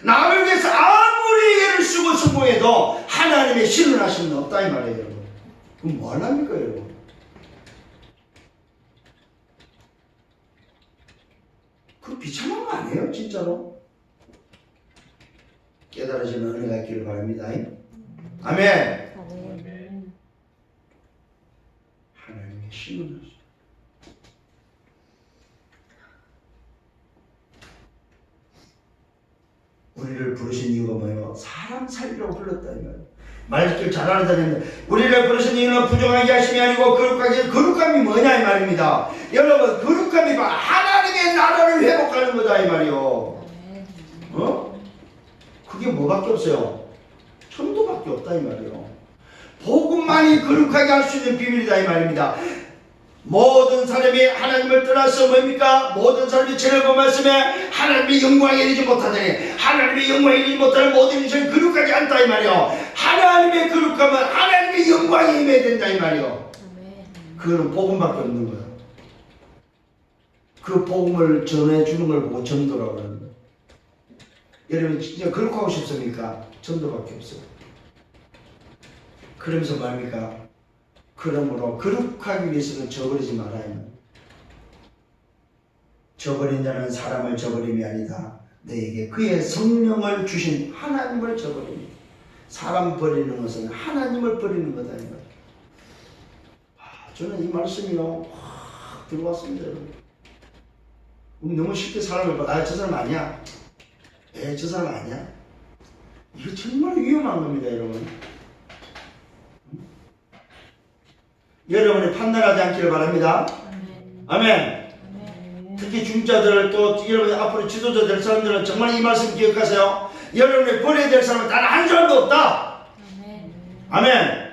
나를 위해서 아무리 애를 쓰고 성공해도 하나님의 신원하심은 없다 이 말이에요. 여러분. 그럼 뭐 하랍니까 여러분? 그 비참한 거 아니에요 진짜로? 깨달아지는 은혜가 있기를 바랍니다. 아멘. 하나님의 신원하심. 우리를 부르신 이유가 뭐예요? 사람 살리려고 불렀다 이 말이에요. 말길 잘하는 자는데 우리를 부르신 이유는 부정하게 하심이 아니고 거룩함이 뭐냐 이 말입니다. 여러분 거룩함이 하나님의 나라를 회복하는 거다 이 말이요. 그게 뭐밖에 없어요? 전도밖에 없다 이 말이요. 복음만이 거룩하게 할 수 있는 비밀이다 이 말입니다. 모든 사람이 하나님을 떠나서 뭡니까? 모든 사람이 죄를 범했음에 하나님의 영광에 이르지 못하더니 하나님의 영광에 이르지 못하는 모든 인생을 거룩하지 않다 이 말이요. 하나님의 거룩함은 하나님의 영광에 임해야 된다 이 말이요. 그거는 복음밖에 없는 거야. 그 복음을 전해주는 걸 보고 전도라고 하는 거야. 여러분 진짜 거룩하고 싶습니까? 전도밖에 없어요. 그러면서 말입니까? 그러므로 거룩하기 위해서는 저버리지 말아야. 저버린 자는 사람을 저버림이 아니다. 너에게 그의 성령을 주신 하나님을 저버립니다. 사람 버리는 것은 하나님을 버리는 거다. 저는 이 말씀이요 확 들어왔습니다. 여러분. 너무 쉽게 사람을 저 사람 아니야. 저 사람 아니야. 이거 정말 위험한 겁니다. 여러분. 여러분이 판단하지 않기를 바랍니다. 아멘. 특히 중자들을 또 여러분이 앞으로 지도자 될 사람들은 정말 이 말씀 기억하세요. 여러분이 버려야 될 사람은 단 한 사람도 없다. 아멘.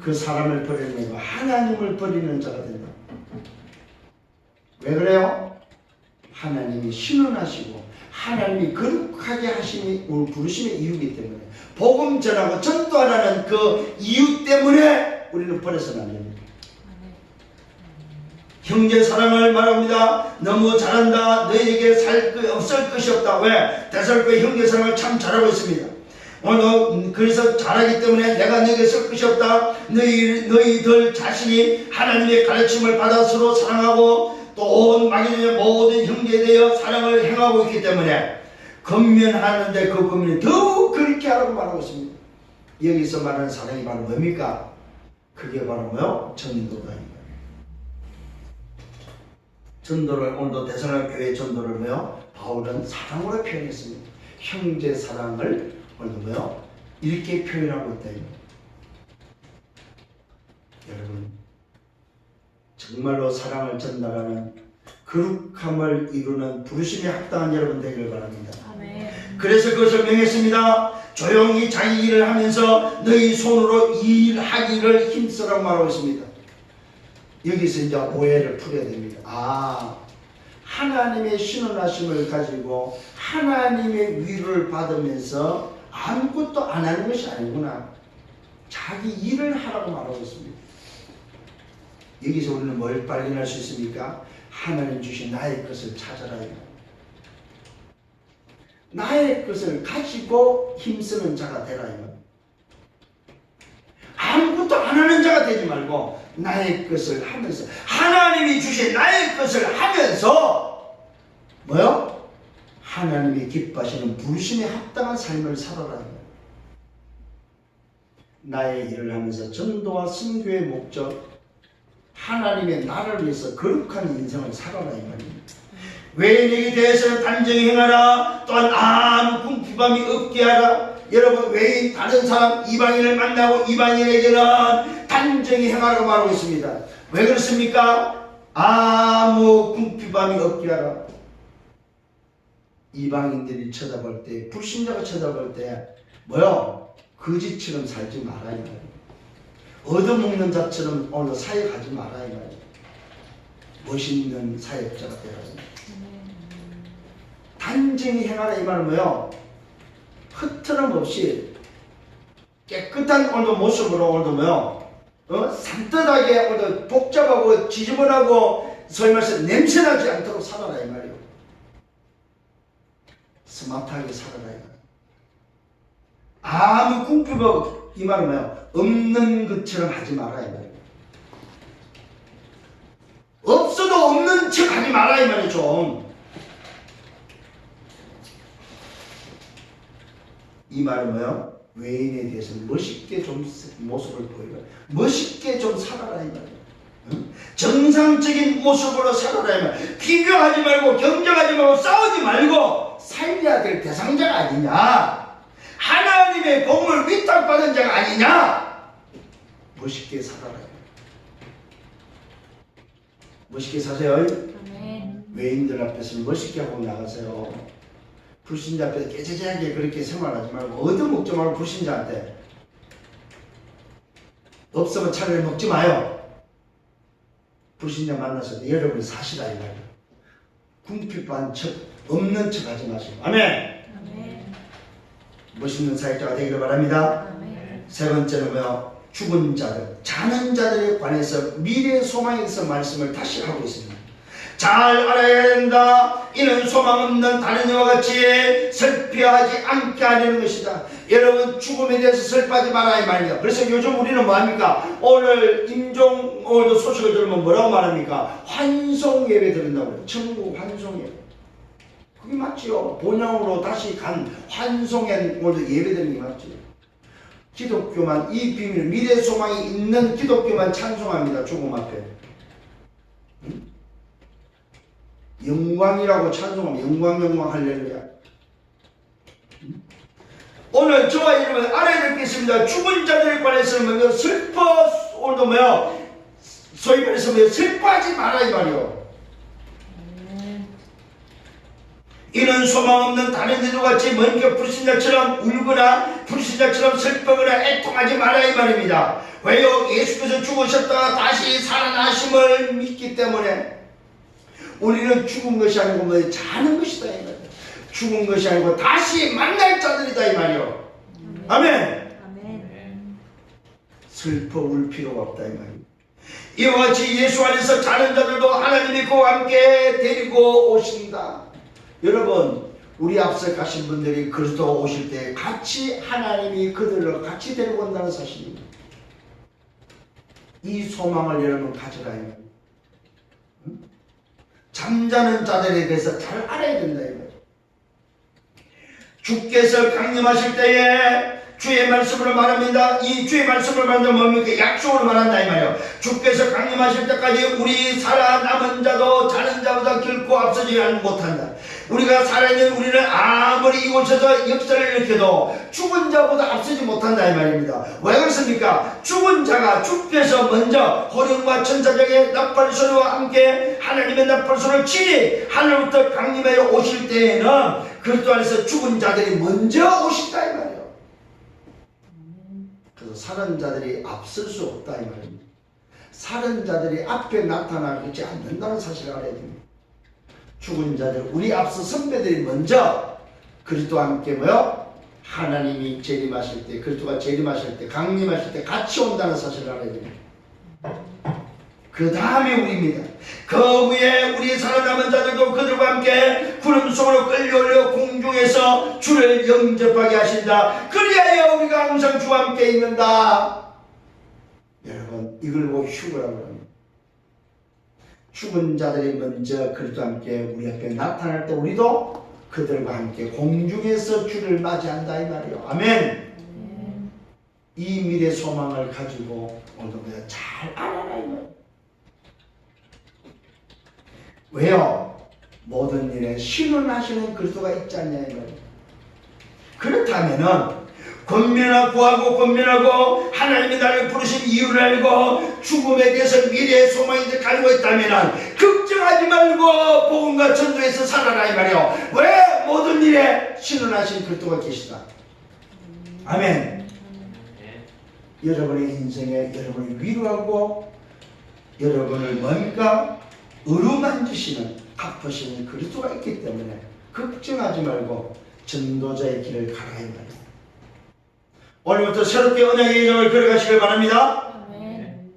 그 사람을 버리는 거 하나님을 버리는 자가 된다. 왜 그래요? 하나님이 신원하시고 하나님이 거룩하게 하심이 오늘 부르심의 이유이기 때문에 복음 전하고 전도하라는 그 이유 때문에 우리는 버려서는 안 됩니다. 형제 사랑을 말합니다. 너무 잘한다. 너희에게 없을 것이 없다. 왜? 데살로니가 형제 사랑을 참 잘하고 있습니다. 그래서 잘하기 때문에 내가 너에게 쓸 것이 없다. 너희들 자신이 하나님의 가르침을 받아 서로 사랑하고 또 온 마귀의 모든 형제에 대하여 사랑을 행하고 있기 때문에 건면하는데 그 건면이 더욱 그렇게 하라고 말하고 있습니다. 여기서 말하는 사랑이 바로 뭡니까? 그게 바로 뭐요? 전도다. 전도를 오늘도 데살로니가 교회 전도를 뭐요? 바울은 사랑으로 표현했습니다. 형제 사랑을 오늘도 뭐요? 이렇게 표현하고 있다. 여러분 정말로 사랑을 전달하는 거룩함을 이루는 부르심에 합당한 여러분 되기를 바랍니다. 아멘. 그래서 그것을 명했습니다. 조용히 자기 일을 하면서 너희 손으로 일하기를 힘쓰라고 말하고 있습니다. 여기서 이제 오해를 풀어야 됩니다. 하나님의 신원하심을 가지고 하나님의 위로를 받으면서 아무것도 안 하는 것이 아니구나. 자기 일을 하라고 말하고 있습니다. 여기서 우리는 뭘 발견할 수 있습니까? 하나님 주신 나의 것을 찾아라. 나의 것을 가지고 힘쓰는 자가 되라. 아무것도 안 하는 자가 되지 말고 나의 것을 하면서 하나님이 주신 나의 것을 하면서 뭐요? 하나님이 기뻐하시는 부르심에 합당한 삶을 살아라. 나의 일을 하면서 전도와 선교의 목적 하나님의 나라를 위해서 거룩한 인생을 살아라 이 말입니다. 외인에게 대해서는 단정히 행하라. 또한 아무 궁핍함이 없게 하라. 여러분 외인 다른 사람 이방인을 만나고 이방인에게는 단정히 행하라고 말하고 있습니다. 왜 그렇습니까? 아무 궁핍함이 없게 하라. 이방인들이 쳐다볼 때 불신자가 쳐다볼 때 뭐요? 거지처럼 살지 마라 이 말이에요. 얻어먹는 자처럼 오늘 사역하지 마라 이 말이에요. 멋있는 사역자가 되라. 단정히 행하라. 이 말은 뭐요? 흐트럼 없이 깨끗한 오늘도 모습으로 오늘도 뭐요? 산뜻하게 오늘도 복잡하고 지저분하고 소위 말해서 냄새나지 않도록 살아라 이 말이요. 스마트하게 살아라 이 말이요. 아무 궁핍 이 말은 뭐요? 없는 것처럼 하지 마라 이 말이요. 없어도 없는 척 하지 마라 이 말이요. 좀 이 말은 뭐요? 외인에 대해서 멋있게 좀 모습을 보이라. 멋있게 좀 살아라 이 말이에요. 정상적인 모습으로 살아라 이 말이에요. 비교하지 말고 경쟁하지 말고 싸우지 말고 살려야 될 대상자가 아니냐. 하나님의 공을 위탁받은 자가 아니냐. 멋있게 살아라. 멋있게 사세요. 아멘. 외인들 앞에서 멋있게 하고 나가세요. 불신자 앞에서 깨재재하게 그렇게 생활하지 말고 얻어먹지 말고 불신자한테 없으면 차라리 먹지 마요. 불신자 만나서 여러분이 사시라 이 말이에요. 궁핍한 척 없는 척 하지 마시고. 아멘. 아멘. 멋있는 사역자가 되기를 바랍니다. 아멘. 세 번째는 뭐요? 죽은 자들, 자는 자들에 관해서 미래 소망에 대해서 말씀을 다시 하고 있습니다. 잘 알아야 된다. 이는 소망 없는 다른 이와 같이 슬퍼하지 않게 하려는 것이다. 여러분 죽음에 대해서 슬퍼하지 말아야 이 말입니다. 그래서 요즘 우리는 뭐합니까? 오늘 임종 오늘도 소식을 들으면 뭐라고 말합니까? 환송 예배 드린다고 그래요. 천국 환송 예배. 그게 맞지요. 본향으로 다시 간 환송에 오늘도 예배 드리는 게 맞지요. 기독교만 이 비밀 미래 소망이 있는 기독교만 찬송합니다. 죽음 앞에. 영광이라고 찬송하면 영광 할렐루야. 오늘 저와 여러분 알아야 될 게 있습니다. 죽은 자들에 관해서는 뭐요? 오늘도 뭐요? 소위 말해서 뭐요? 슬퍼하지 마라 이 말이요. 이는 소망 없는 다른 이들과 같이 먼저 불신자처럼 울거나 불신자처럼 슬퍼거나 애통하지 마라 이 말입니다. 왜요? 예수께서 죽으셨다가 다시 살아나심을 믿기 때문에 우리는 죽은 것이 아니고 뭐 자는 것이다 이 말이야. 죽은 것이 아니고 다시 만날 자들이다 이 말이요. 아멘. 아멘. 슬퍼 울 필요가 없다 이 말이야. 이와 같이 예수 안에서 자는 자들도 하나님이 그와 함께 데리고 오신다. 여러분 우리 앞서 가신 분들이 그리스도 오실 때 같이 하나님이 그들을 같이 데리고 온다는 사실입니다. 이 소망을 여러분 가져라 이 말이야. 잠자는 자들에 대해서 잘 알아야 된다 이 말이에요. 주께서 강림하실 때에 주의 말씀으로 말합니다. 이 주의 말씀을 말한다면 뭡니까? 약속으로 말한다 이 말이에요. 주께서 강림하실 때까지 우리 살아남은 자도 자는 자보다 결코 앞서지 못한다. 우리가 살아있는 우리는 아무리 이곳에서 역사를 일으켜도 죽은 자보다 앞서지 못한다 이 말입니다. 왜 그렇습니까? 죽은 자가 주께서 먼저 호령과 천사장의 나팔소리와 함께 하나님의 나팔소리를 치니 하늘부터 강림하여 오실 때에는 그리스도 안에서 죽은 자들이 먼저 오신다 이 말이에요. 그래서 사는 자들이 앞설 수 없다 이 말입니다. 사는 자들이 앞에 나타나지 않는다는 사실을 알아야 됩니다. 죽은 자들, 우리 앞서 선배들이 먼저 그리스도와 함께 뭐요? 하나님이 재림하실 때, 그리스도가 재림하실 때, 강림하실 때 같이 온다는 사실을 알아야 됩니다. 그 다음에 우리입니다. 그 위에 우리 살아남은 자들도 그들과 함께 구름 속으로 끌려올려 공중에서 주를 영접하게 하신다. 그리하여 우리가 항상 주와 함께 있는다. 여러분 이걸 보고 휴거라고 합니다. 죽은 자들이 먼저 그리스도와 함께 우리 앞에 나타날 때 우리도 그들과 함께 공중에서 주를 맞이한다 이 말이에요. 아멘. 이 미래 소망을 가지고 오늘도 잘 알아라 이 말이에요. 왜요? 모든 일에 신원하시는 그리스도가 있지 않냐 이 말이에요. 그렇다면은 권면하고 하나님이 나를 부르신 이유를 알고 죽음에 대해서 미래의 소망이 가지고 있다면 걱정하지 말고 복음과 전도에서 살아라 이 말이에요. 왜? 모든 일에 신원하신 그리스도가 계시다. 아멘. 여러분의 인생에 여러분을 위로하고 여러분을 뭔가 어루만지시는 갚으시는 그리스도가 있기 때문에 걱정하지 말고 전도자의 길을 가라 이 말이에요. 오늘부터 새롭게 언약의 여정을 걸어가시길 바랍니다. 아멘.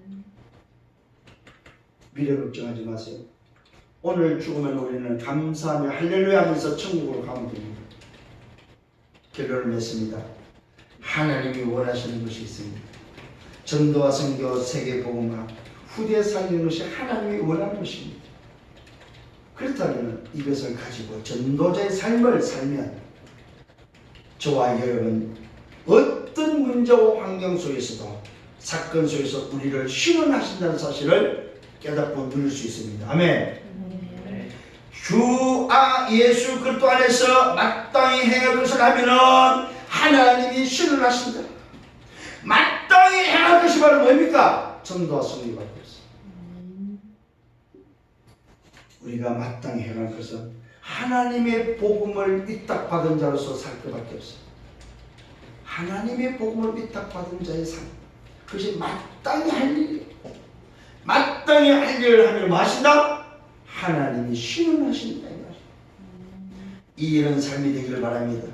미래 걱정하지 마세요. 오늘 죽으면 우리는 감사하며 할렐루야 하면서 천국으로 가면 됩니다. 결론을 맺습니다. 하나님이 원하시는 것이 있습니다. 전도와 선교, 세계복음화, 후대 살리는 것이 하나님이 원하는 것입니다. 그렇다면 이것을 가지고 전도자의 삶을 살면 저와 여러분 어떤 문제와 환경 속에서도 사건 속에서 우리를 신원하신다는 사실을 깨닫고 누릴 수 있습니다. 아멘. 주 예수 그리스도 안에서 마땅히 행할 것을 하면은 하나님이 신원하신다. 마땅히 행할 것이 바로 뭡니까? 전도와 선교밖에 없어요. 우리가 마땅히 행할 것은 하나님의 복음을 위탁받은 자로서 살 것밖에 없어요. 하나님의 복음을 위탁받은 자의 삶, 그것이 마땅히 할 일이에요. 마땅히 할 일을 하면 뭐 하신다? 하나님이 신원하신다. 이 이런 삶이 되기를 바랍니다.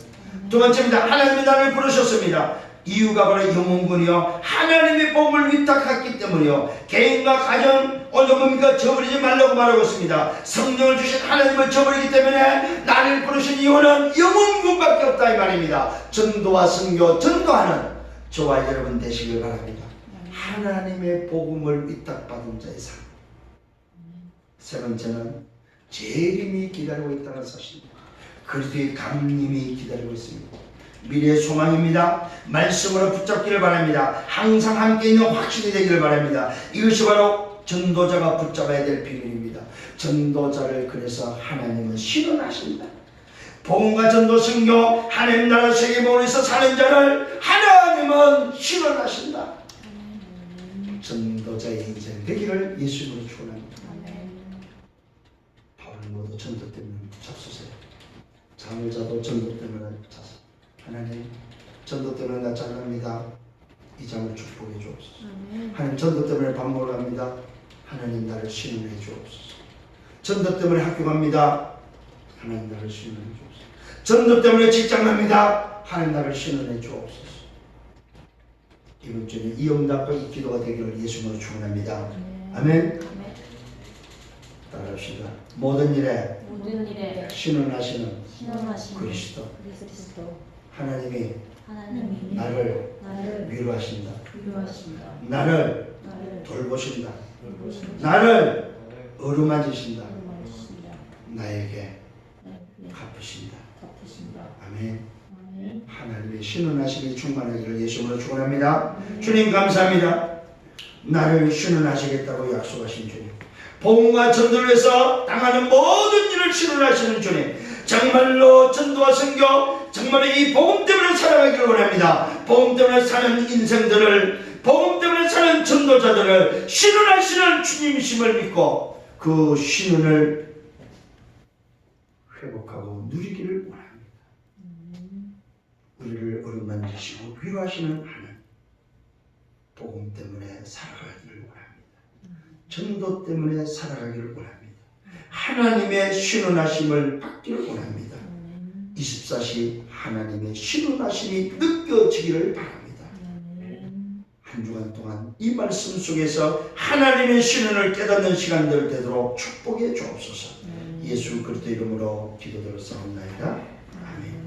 두 번째입니다. 하나님이 나를 부르셨습니다. 이유가 바로 영혼군이요, 하나님의 복음을 위탁했기 때문이요, 개인과 가정 오늘 뭡니까? 저버리지 말라고 말하고 있습니다. 성령을 주신 하나님을 저버리기 때문에 나를 부르신 이유는 영혼군밖에 없다 이 말입니다. 전도와 선교, 전도하는 저와 여러분 되시길 바랍니다. 하나님의 복음을 위탁받은 자의 삶. 세 번째는 재림이 기다리고 있다는 사실입니다. 그리스도의 강림이 기다리고 있습니다. 미래의 소망입니다. 말씀으로 붙잡기를 바랍니다. 항상 함께 있는 확신이 되기를 바랍니다. 이것이 바로 전도자가 붙잡아야 될 비밀입니다. 전도자를 그래서 하나님은 신원하신다. 복음과 전도 선교, 하나님 나라 세계복음에서 사는 자를 하나님은 신원하신다. 전도자의 인생 되기를 예수님으로 축원합니다. 바울은 모두 전도 때문에 잡수세요. 잠을 자도 전도 때문에 자서. 하나님, 전도 때문에 나 잘납니다. 이 잠을 축복해 주옵소서. 하나님, 전도 때문에 밥 먹으러 갑니다. 하나님, 나를 신원해 주옵소서. 전도 때문에 학교 갑니다. 하나님, 나를 신원해 주옵소서. 전도 때문에 직장 갑니다. 하나님, 나를 신원해 주옵소서. 이번 주에 이 응답과 이 기도가 되기를 예수님으로 축원합니다. 아멘. 따라합시다. 모든 일에 신원하시는 그리스도. 하나님이 나를 위로하신다. 나를 돌보신다. 나를 어루만지신다. 나에게 갚으신다. 아멘. 하나님의 신원하심이 충만하기를 예수님으로 축원합니다. 주님 감사합니다. 나를 신원하시겠다고 약속하신 주님, 복음과 전도를 위해서 당하는 모든 일을 신원하시는 주님, 정말로 전도와 선교, 정말로 이 복음 때문에 살아가기를 원합니다. 복음 때문에 사는 인생들을, 복음 때문에 사는 전도자들을 신원하시는 주님이심을 믿고 그 신원을 회복하고 누리기를 원합니다. 우리를 어루만지시고 위로하시는 하나님, 복음 때문에 살아가기를 원합니다. 전도 때문에 살아가기를 원합니다. 하나님의 신원하심을 받기를 원합니다. 24시 하나님의 신원하심이 느껴지기를 바랍니다. 한 주간 동안 이 말씀 속에서 하나님의 신원을 깨닫는 시간들 되도록 축복해 주옵소서. 예수 그리스도 이름으로 기도드렸사옵나이다. 아멘.